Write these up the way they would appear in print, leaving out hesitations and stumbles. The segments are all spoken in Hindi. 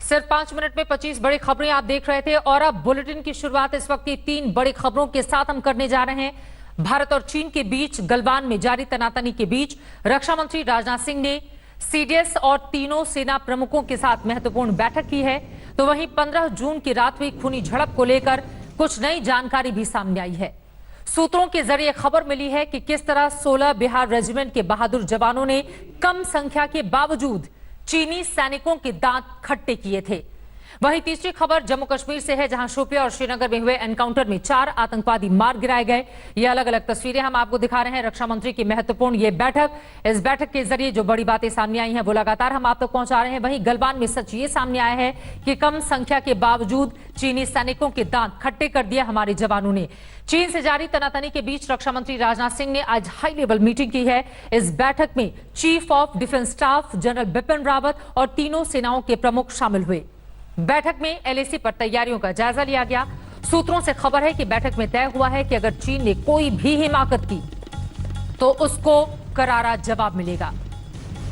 सिर्फ 5 मिनट में 25 बड़ी खबरें आप देख रहे थे और अब बुलेटिन की शुरुआत इस वक्त की 3 बड़ी खबरों के साथ हम करने जा रहे हैं। भारत और चीन के बीच गलवान में जारी तनातनी के बीच रक्षा मंत्री राजनाथ सिंह ने सीडीएस और तीनों सेना प्रमुखों के साथ महत्वपूर्ण बैठक की है। तो वहीं 15 जून की रात हुई खूनी झड़प को लेकर कुछ नई जानकारी भी सामने आई है। सूत्रों के जरिए खबर मिली है कि किस तरह 16 बिहार रेजिमेंट के बहादुर जवानों ने कम संख्या के बावजूद चीनी सैनिकों के दांत खट्टे किए थे। वहीं तीसरी खबर जम्मू कश्मीर से है, जहां शोपियां और श्रीनगर में हुए एनकाउंटर में 4 आतंकवादी मार गिराए गए। ये अलग अलग तस्वीरें हम आपको दिखा रहे हैं। रक्षा मंत्री की महत्वपूर्ण ये बैठक, इस बैठक के जरिए जो बड़ी बातें सामने आई हैं वो लगातार हम आप तक पहुंचा रहे हैं। वहीं गलवान में सच ये सामने आया है कि कम संख्या के बावजूद चीनी सैनिकों के दांत खट्टे कर दिया हमारे जवानों ने। चीन से जारी तनातनी के बीच रक्षा मंत्री राजनाथ सिंह ने आज हाई लेवल मीटिंग की है। इस बैठक में chief of defence staff general Bipin Rawat और तीनों सेनाओं के प्रमुख शामिल हुए। बैठक में एलएसी पर तैयारियों का जायजा लिया गया। सूत्रों से खबर है कि बैठक में तय हुआ है कि अगर चीन ने कोई भी हिमाकत की तो उसको करारा जवाब मिलेगा।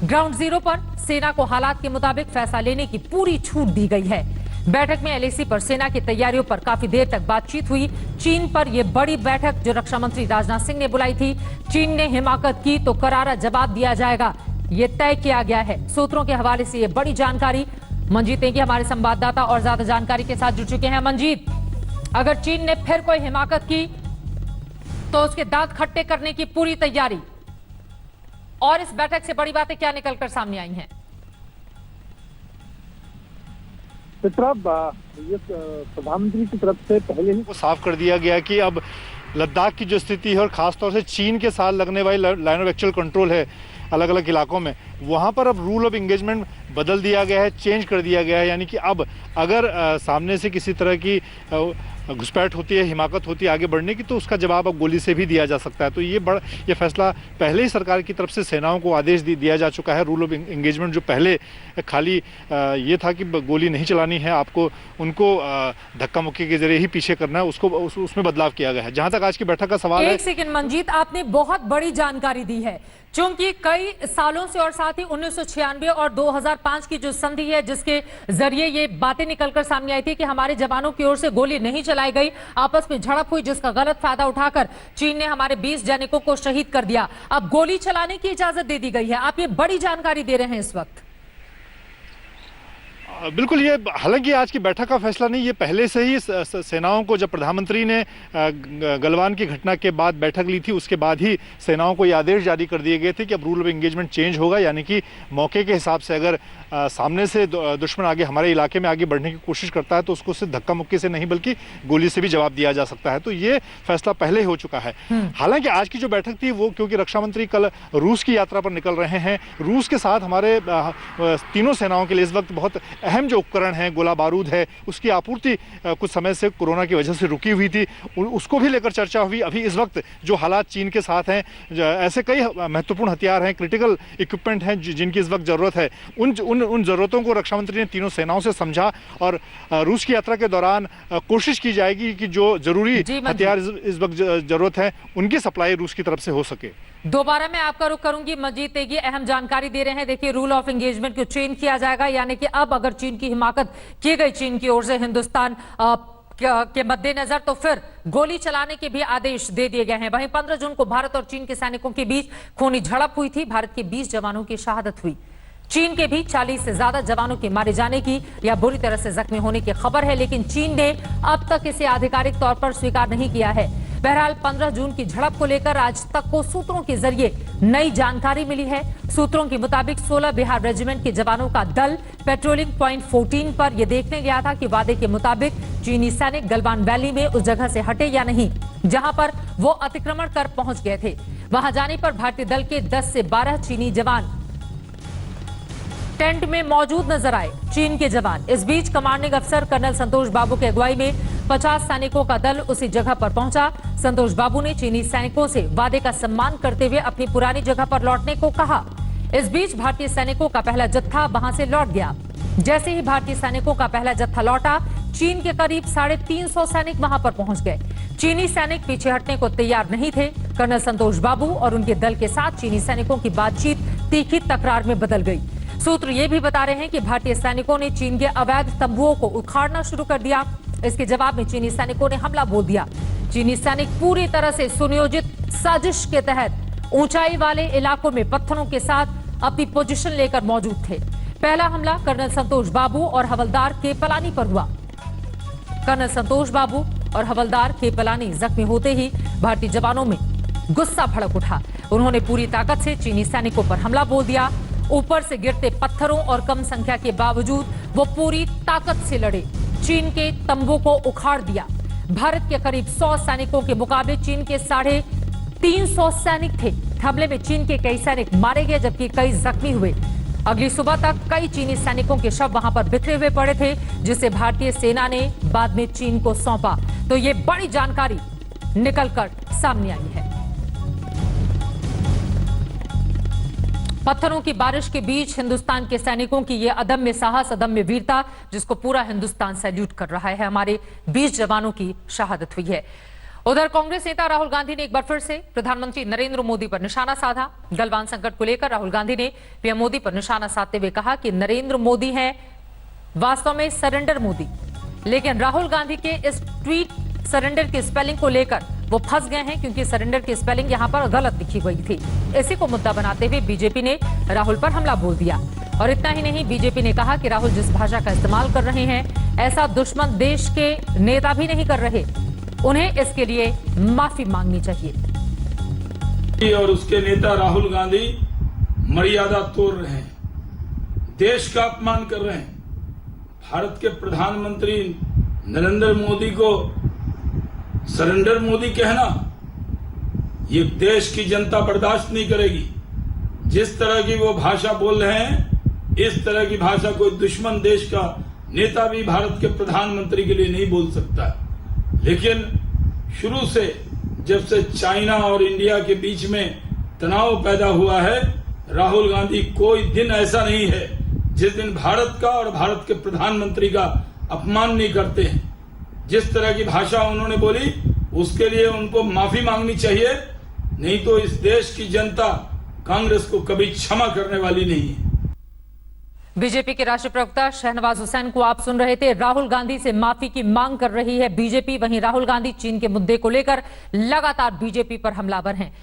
ग्राउंड जीरो पर सेना को हालात के मुताबिक फैसला लेने की पूरी छूट दी गई है। बैठक में एलएसी पर सेना की तैयारियों पर काफी देर तक बातचीत हुई। चीन पर यह बड़ी बैठक जो रक्षा मंत्री राजनाथ सिंह ने बुलाई थी, चीन ने हिमाकत की तो करारा जवाब दिया जाएगा, यह तय किया गया है। सूत्रों के हवाले से यह बड़ी जानकारी मंजीत नेगी हमारे संवाददाता और ज्यादा जानकारी के साथ जुड़ चुके हैं। मंजीत, अगर चीन ने फिर कोई हिमाकत की तो उसके दांत खट्टे करने की पूरी तैयारी, और इस बैठक से बड़ी बातें क्या निकलकर सामने आई हैं? ये प्रधानमंत्री की तरफ से पहले ही को साफ कर दिया गया कि अब लद्दाख की जो स्थिति है और खासतौर से चीन के साथ लगने वाली लाइन ऑफ एक्चुअल कंट्रोल है अलग अलग इलाकों में, वहां पर अब रूल ऑफ एंगेजमेंट बदल दिया गया है, चेंज कर दिया गया है। यानी कि अब अगर सामने से किसी तरह की घुसपैठ होती है, हिमाकत होती है आगे बढ़ने की, तो उसका जवाब अब गोली से भी दिया जा सकता है। तो ये फैसला पहले ही सरकार की तरफ से सेनाओं को आदेश दिया जा चुका है। रूल ऑफ एंगेजमेंट जो पहले खाली ये था कि गोली नहीं चलानी है, आपको उनको धक्का मुक्की के जरिए ही पीछे करना है, उसमें बदलाव किया गया है। जहां तक आज की बैठक का सवाल है, एक सेकंड मंजीत, आपने बहुत बड़ी जानकारी दी है, क्योंकि कई सालों से और साथ ही 1996 और 2005 की जो संधि है जिसके जरिए ये बातें निकलकर सामने आई थी कि हमारे जवानों की ओर से गोली नहीं चलाई गई, आपस में झड़प हुई जिसका गलत फायदा उठाकर चीन ने हमारे 20 सैनिकों को शहीद कर दिया। अब गोली चलाने की इजाजत दे दी गई है। आप ये बड़ी जानकारी दे रहे हैं इस वक्त। बिल्कुल, ये हालांकि आज की बैठक का फैसला नहीं, ये पहले से ही सेनाओं को, जब प्रधानमंत्री ने गलवान की घटना के बाद बैठक ली थी उसके बाद ही सेनाओं को ये आदेश जारी कर दिए गए थे कि अब रूल ऑफ एंगेजमेंट चेंज होगा। यानी कि मौके के हिसाब से अगर सामने से दुश्मन आगे हमारे इलाके में आगे बढ़ने की कोशिश करता है तो उसको सिर्फ धक्का मुक्की से नहीं बल्कि गोली से भी जवाब दिया जा सकता है। तो ये फैसला पहले ही हो चुका है। हालांकि आज की जो बैठक थी वो, क्योंकि रक्षा मंत्री कल रूस की यात्रा पर निकल रहे हैं, रूस के साथ हमारे तीनों सेनाओं के लिए इस वक्त बहुत अहम जो उपकरण है, गोला बारूद है, उसकी आपूर्ति कुछ समय से कोरोना की वजह से रुकी हुई थी, उसको भी लेकर चर्चा हुई। अभी इस वक्त जो हालात चीन के साथ हैं, ऐसे कई महत्वपूर्ण हथियार हैं, क्रिटिकल इक्विपमेंट हैं जिनकी इस वक्त जरूरत है, उन जरूरतों को रक्षा मंत्री ने तीनों सेनाओं से समझा और रूस की यात्रा के दौरान कोशिश की जाएगी कि जो जरूरी हथियार इस वक्त जरूरत है उनकी सप्लाई रूस की तरफ से हो सके। दोबारा मैं आपका रुख करूंगी, मंजीत नेगी अहम जानकारी दे रहे हैं। देखिए, रूल ऑफ एंगेजमेंट को चेंज किया जाएगा, यानी कि अब अगर चीन की हिमाकत की गई चीन की ओर से हिंदुस्तान के मद्देनजर तो फिर गोली चलाने के भी आदेश दे दिए गए हैं। वहीं 15 जून को भारत और चीन के सैनिकों के बीच खूनी झड़प हुई थी। भारत के 20 जवानों की शहादत हुई। चीन के भी 40 से ज्यादा जवानों के मारे जाने की या बुरी तरह से जख्मी होने की खबर है, लेकिन चीन ने अब तक इसे आधिकारिक तौर पर स्वीकार नहीं किया है। बहरहाल 15 जून की झड़प को लेकर आज तक को सूत्रों के जरिए नई जानकारी मिली है। सूत्रों के मुताबिक 16 बिहार रेजिमेंट के जवानों का दल पेट्रोलिंग पॉइंट 14 पर यह देखने गया था कि वादे के मुताबिक चीनी सैनिक गलवान वैली में उस जगह से हटे या नहीं जहां पर वो अतिक्रमण कर पहुंच गए थे। वहां जाने पर भारतीय दल के 10 से 12 चीनी जवान टेंट में मौजूद नजर आए। चीन के जवान, इस बीच कमांडिंग अफसर कर्नल संतोष बाबू की अगुवाई में 50 सैनिकों का दल उसी जगह पर पहुंचा। संतोष बाबू ने चीनी सैनिकों से वादे का सम्मान करते हुए अपनी पुरानी जगह पर लौटने को कहा। इस बीच भारतीय सैनिकों का पहला जत्था वहां से लौट गया। जैसे ही भारतीय सैनिकों का पहला जत्था लौटा, चीन के करीब 350 सैनिक वहां पर पहुंच गए। चीनी सैनिक पीछे हटने को तैयार नहीं थे। कर्नल संतोष बाबू और उनके दल के साथ चीनी सैनिकों की बातचीत तीखी तकरार में बदल गई। सूत्र ये भी बता रहे हैं कि भारतीय सैनिकों ने चीन के अवैध तंबुओं को उखाड़ना शुरू कर दिया। इसके जवाब में चीनी सैनिकों ने हमला बोल दिया। चीनी सैनिक पूरी तरह से सुनियोजित साजिश के तहत ऊंचाई वाले इलाकों में पत्थरों के साथ अपनी पोजीशन लेकर मौजूद थे। पहला हमला कर्नल संतोष बाबू और हवलदार के पलानी पर हुआ। कर्नल संतोष बाबू और हवलदार के पलानी जख्मी होते ही भारतीय जवानों में गुस्सा भड़क उठा। उन्होंने पूरी ताकत से चीनी सैनिकों पर हमला बोल दिया। ऊपर से गिरते पत्थरों और कम संख्या के बावजूद वो पूरी ताकत से लड़े, चीन के तंबू को उखाड़ दिया। भारत के करीब 100 सैनिकों के मुकाबले चीन के 350 सैनिक थे। हमले में चीन के कई सैनिक मारे गए जबकि कई जख्मी हुए। अगली सुबह तक कई चीनी सैनिकों के शव वहां पर बिखरे हुए पड़े थे, जिसे भारतीय सेना ने बाद में चीन को सौंपा। तो ये बड़ी जानकारी निकलकर सामने आई है। पत्थरों की बारिश के बीच हिंदुस्तान के सैनिकों की ये अदम्य साहस, अदम्य वीरता, जिसको पूरा हिंदुस्तान सैल्यूट कर रहा है। हमारे 20 जवानों की शहादत हुई है। उधर कांग्रेस नेता राहुल गांधी ने एक बार फिर से प्रधानमंत्री नरेंद्र मोदी पर निशाना साधा। गलवान संकट को लेकर राहुल गांधी ने पीएम मोदी पर निशाना साधते हुए कहा कि नरेंद्र मोदी हैं वास्तव में सरेंडर मोदी, लेकिन राहुल गांधी के इस ट्वीट सरेंडर की स्पेलिंग को लेकर वो फंस गए हैं, क्योंकि सरेंडर की स्पेलिंग यहां पर गलत लिखी गई थी। इसी को मुद्दा बनाते हुए बीजेपी ने राहुल पर हमला बोल दिया। और इतना ही नहीं, बीजेपी ने कहा कि राहुल जिस भाषा का इस्तेमाल कर रहे हैं, ऐसा दुश्मन देश के नेता भी नहीं कर रहे। उन्हें इसके लिए माफी मांगनी चाहिए। और उसके नेता राहुल गांधी मर्यादा तोड़ रहे हैं, देश का अपमान कर रहे हैं। भारत के प्रधानमंत्री नरेंद्र मोदी को सरेंडर मोदी कहना, ये देश की जनता बर्दाश्त नहीं करेगी। जिस तरह की वो भाषा बोल रहे हैं, इस तरह की भाषा कोई दुश्मन देश का नेता भी भारत के प्रधानमंत्री के लिए नहीं बोल सकता। लेकिन शुरू से जब से चाइना और इंडिया के बीच में तनाव पैदा हुआ है, राहुल गांधी कोई दिन ऐसा नहीं है जिस दिन भारत का और भारत के प्रधानमंत्री का अपमान नहीं करते हैं। जिस तरह की भाषा उन्होंने बोली, उसके लिए उनको माफी मांगनी चाहिए, नहीं तो इस देश की जनता कांग्रेस को कभी क्षमा करने वाली नहीं है। बीजेपी के राष्ट्रीय प्रवक्ता शहनवाज हुसैन को आप सुन रहे थे। राहुल गांधी से माफी की मांग कर रही है बीजेपी। वहीं राहुल गांधी चीन के मुद्दे को लेकर लगातार बीजेपी पर हमलावर हैं।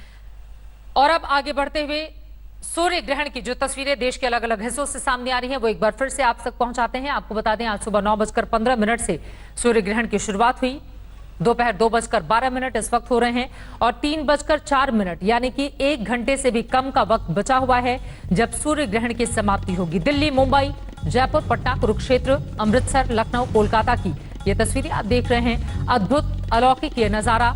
और अब आगे बढ़ते हुए सूर्य ग्रहण की जो तस्वीरें देश के अलग अलग हिस्सों से सामने आ रही हैं, वो एक बार फिर से आप तक पहुंचाते हैं। आपको बता दें, आज सुबह 9:15 से सूर्य ग्रहण की शुरुआत हुई। दोपहर 2:12 इस वक्त हो रहे हैं और 3:04 यानी कि 1 घंटे से भी कम का वक्त बचा हुआ है जब सूर्य ग्रहण की समाप्ति होगी। दिल्ली, मुंबई, जयपुर, पटना, कुरुक्षेत्र, अमृतसर, लखनऊ, कोलकाता की ये तस्वीरें आप देख रहे हैं। अद्भुत, अलौकिक ये नजारा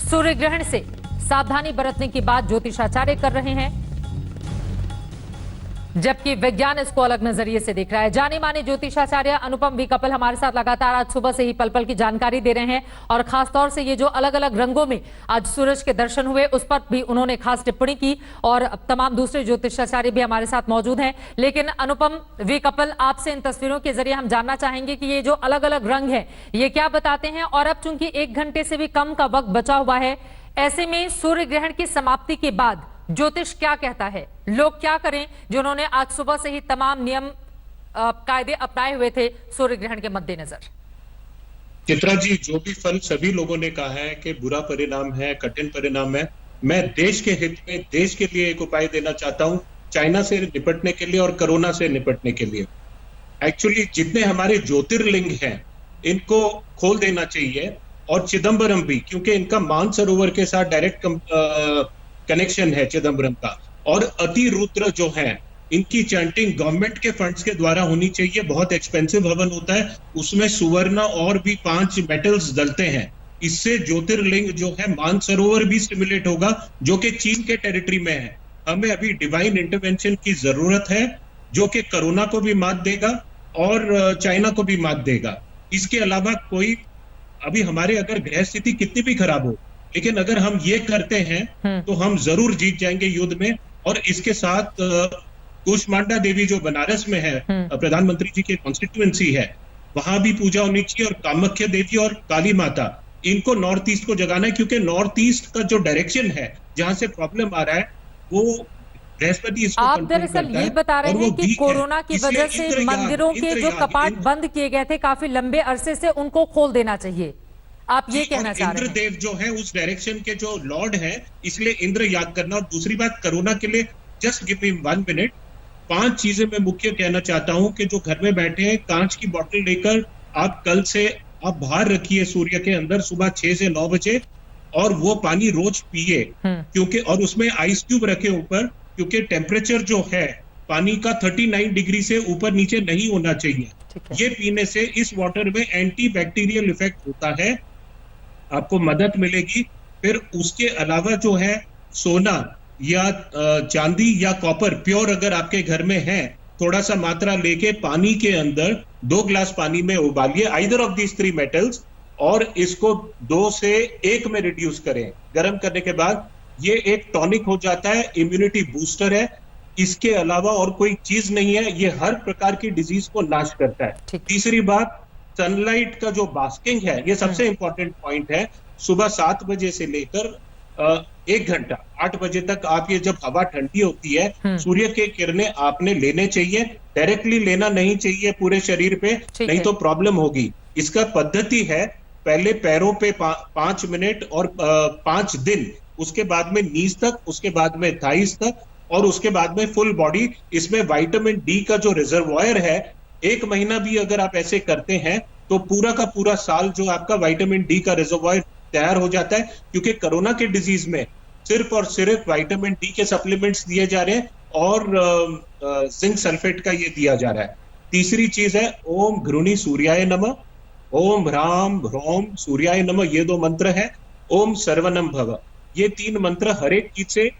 सूर्य ग्रहण से सावधानी बरतने की बात ज्योतिषाचार्य कर रहे हैं, जबकि विज्ञान इसको अलग नजरिए से देख रहा है। जाने माने ज्योतिषाचार्य अनुपम वी कपिल हमारे साथ लगातार आज सुबह से ही पल पल की जानकारी दे रहे हैं और खासतौर से ये जो अलग अलग रंगों में आज सूरज के दर्शन हुए, उस पर भी उन्होंने खास टिप्पणी की और तमाम दूसरे ज्योतिषाचार्य भी हमारे साथ मौजूद हैं। लेकिन अनुपम वी कपिल, आपसे इन तस्वीरों के जरिए हम जानना चाहेंगे कि ये जो अलग अलग रंग है ये क्या बताते हैं, और अब चूंकि 1 घंटे से भी कम का वक्त बचा हुआ है, ऐसे में सूर्य ग्रहण की समाप्ति के बाद ज्योतिष क्या कहता है, लोग क्या करें जिन्होंने आज सुबह से ही तमाम नियम कायदे अपनाए हुए थे सूर्य ग्रहण के मद्देनजर? चित्रा जी, जो भी फल सभी लोगों ने कहा है कि बुरा परिणाम है, कठिन परिणाम है, मैं देश के हित में देश के लिए एक उपाय देना चाहता हूं, चाइना से निपटने के लिए और कोरोना से निपटने के लिए। एक्चुअली जितने हमारे ज्योतिर्लिंग हैं इनको खोल देना चाहिए, और चिदम्बरम भी, क्योंकि इनका मानसरोवर के साथ डायरेक्ट कनेक्शन है चिदम्बरम का। और अति रुद्र जो है, इनकी चैंटिंग गवर्नमेंट के फंड्स के द्वारा होनी चाहिए। बहुत एक्सपेंसिव हवन होता है, उसमें सुवर्ण और भी 5 मेटल्स डलते हैं। इससे ज्योतिर्लिंग जो है मानसरोवर भी स्टिमुलेट होगा, जो कि चीन के टेरिटरी में है। हमें अभी डिवाइन इंटरवेंशन की जरूरत है, जो कि कोरोना को भी मात देगा और चाइना को भी मात देगा। इसके अलावा कोई अभी हमारे अगर ग्रह स्थिति कितनी भी खराब हो, लेकिन अगर हम ये करते हैं तो हम जरूर जीत जाएंगे युद्ध में। और इसके साथ कुष्मांडा देवी जो बनारस में है, प्रधानमंत्री जी की कॉन्स्टिट्यूएंसी है, वहां भी पूजा होनी चाहिए। और कामाख्या देवी और काली माता, इनको नॉर्थ ईस्ट को जगाना है, क्योंकि नॉर्थ ईस्ट का जो डायरेक्शन है जहां से प्रॉब्लम आ रहा है, वो बृहस्पति इसको आप कंट्रोल दरअसल करता ये है बता रहे और वो हैं कि वीक है। कोरोना की इसलिए वजह से इंद्रयाग, मंदिरों के जो इंद्रयाग, कपाट बंद किए गए थे काफी लंबे अरसे से, उनको खोल देना चाहिए, आप ये कहना चाह रहे हैं? इंद्रदेव जो है उस डायरेक्शन के जो लॉर्ड है, इसलिए इंद्र याद करना। और दूसरी बात, कोरोना के लिए जस्ट गिव मी 1 मिनट, 5 चीजें मैं मुख्य कहना चाहता हूं कि जो घर में बैठे हैं, कांच की बोतल लेकर आप कल से आप बाहर रखिए सूर्य के अंदर सुबह 6 से 9 बजे, और वो पानी रोज पिए, क्योंकि और उसमें आइस क्यूब रखे ऊपर, क्योंकि टेम्परेचर जो है पानी का 39 डिग्री से ऊपर नीचे नहीं होना चाहिए। ये पीने से इस वाटर में एंटी बैक्टीरियल इफेक्ट होता है, आपको मदद मिलेगी। फिर उसके अलावा जो है सोना या चांदी या कॉपर प्योर अगर आपके घर में है, थोड़ा सा मात्रा लेके पानी के अंदर 2 ग्लास पानी में उबालिए, आइदर ऑफ दीज 3 मेटल्स, और इसको 2 से 1 में रिड्यूस करें। गर्म करने के बाद ये एक टॉनिक हो जाता है, इम्यूनिटी बूस्टर है। इसके अलावा और कोई चीज नहीं है, ये हर प्रकार की डिजीज को नाश करता है। तीसरी बात, सनलाइट का जो बास्किंग है, ये सबसे इंपॉर्टेंट पॉइंट है। सुबह 7 बजे से लेकर 1 घंटा 8 बजे तक आप ये, जब हवा ठंडी होती है, सूर्य के किरणें आपने लेने चाहिए, डायरेक्टली लेना नहीं चाहिए पूरे शरीर पे, नहीं तो प्रॉब्लम होगी। इसका पद्धति है, पहले पैरों पे 5 मिनट और 5 दिन, उसके बाद में नीज तक, उसके बाद में थाइस तक, और उसके बाद में फुल बॉडी। इसमें विटामिन डी का जो रिजर्वायर है, 1 महीना भी अगर आप ऐसे करते हैं तो पूरा का पूरा साल जो आपका विटामिन डी का रिजर्वायर तैयार हो जाता है। क्योंकि कोरोना के डिजीज में सिर्फ और सिर्फ विटामिन डी के सप्लीमेंट्स दिए जा रहे हैं और जिंक सल्फेट का ये दिया जा रहा है। तीसरी चीज है ओम घृणी सूर्याय नमः, ओम ह्राम ह्रौम सूर्याय नमः, ये 2 मंत्र है। ओम सर्वनम भव, ये 3 मंत्र हर एक चीज से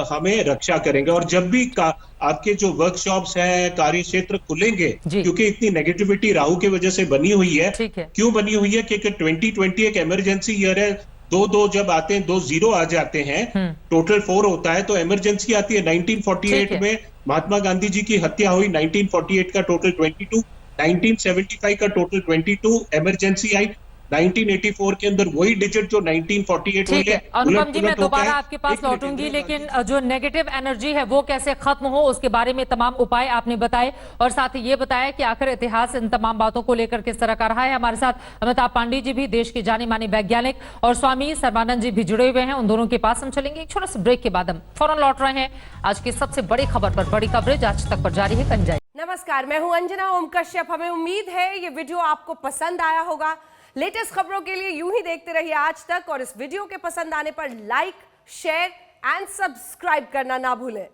हमें रक्षा करेंगे। और जब भी आपके जो वर्कशॉप्स हैं, कार्य क्षेत्र खुलेंगे, क्योंकि इतनी नेगेटिविटी राहु की वजह से बनी हुई है, क्यों बनी हुई है? क्योंकि 2020 एक इमरजेंसी ईयर है। 2 जब आते हैं, 2 0 आ जाते हैं, टोटल 4 होता है, तो इमरजेंसी आती है। 1948 में महात्मा गांधी जी की हत्या हुई, 1948 का टोटल 22, 1975 का टोटल 22 इमरजेंसी आई, 1984 के अंदर वही डिजिट जो 1948 ठीक है। अनुपम जी, मैं दोबारा आपके पास लौटूंगी, लेकिन जो नेगेटिव एनर्जी है वो कैसे खत्म हो, उसके बारे में तमाम उपाय आपने बताए, और साथ ही ये बताया कि आखिर इतिहास इन तमाम बातों को लेकर किस तरह का रहा है। हमारे साथ अमिताभ पांडे जी भी, देश के जाने माने वैज्ञानिक, और स्वामी सर्बानंद जी भी जुड़े हुए हैं। उन दोनों के पास हम चलेंगे। एक छोटे से ब्रेक के बाद हम फौरन लौट रहे हैं। आज की सबसे बड़ी खबर पर बड़ी कवरेज आज तक पर जारी है। कंजाई नमस्कार, मैं हूं अंजना ओम कश्यप। हमें उम्मीद है ये वीडियो आपको पसंद आया होगा। लेटेस्ट खबरों के लिए यूं ही देखते रहिए आज तक, और इस वीडियो के पसंद आने पर लाइक, शेयर एंड सब्सक्राइब करना ना भूलें।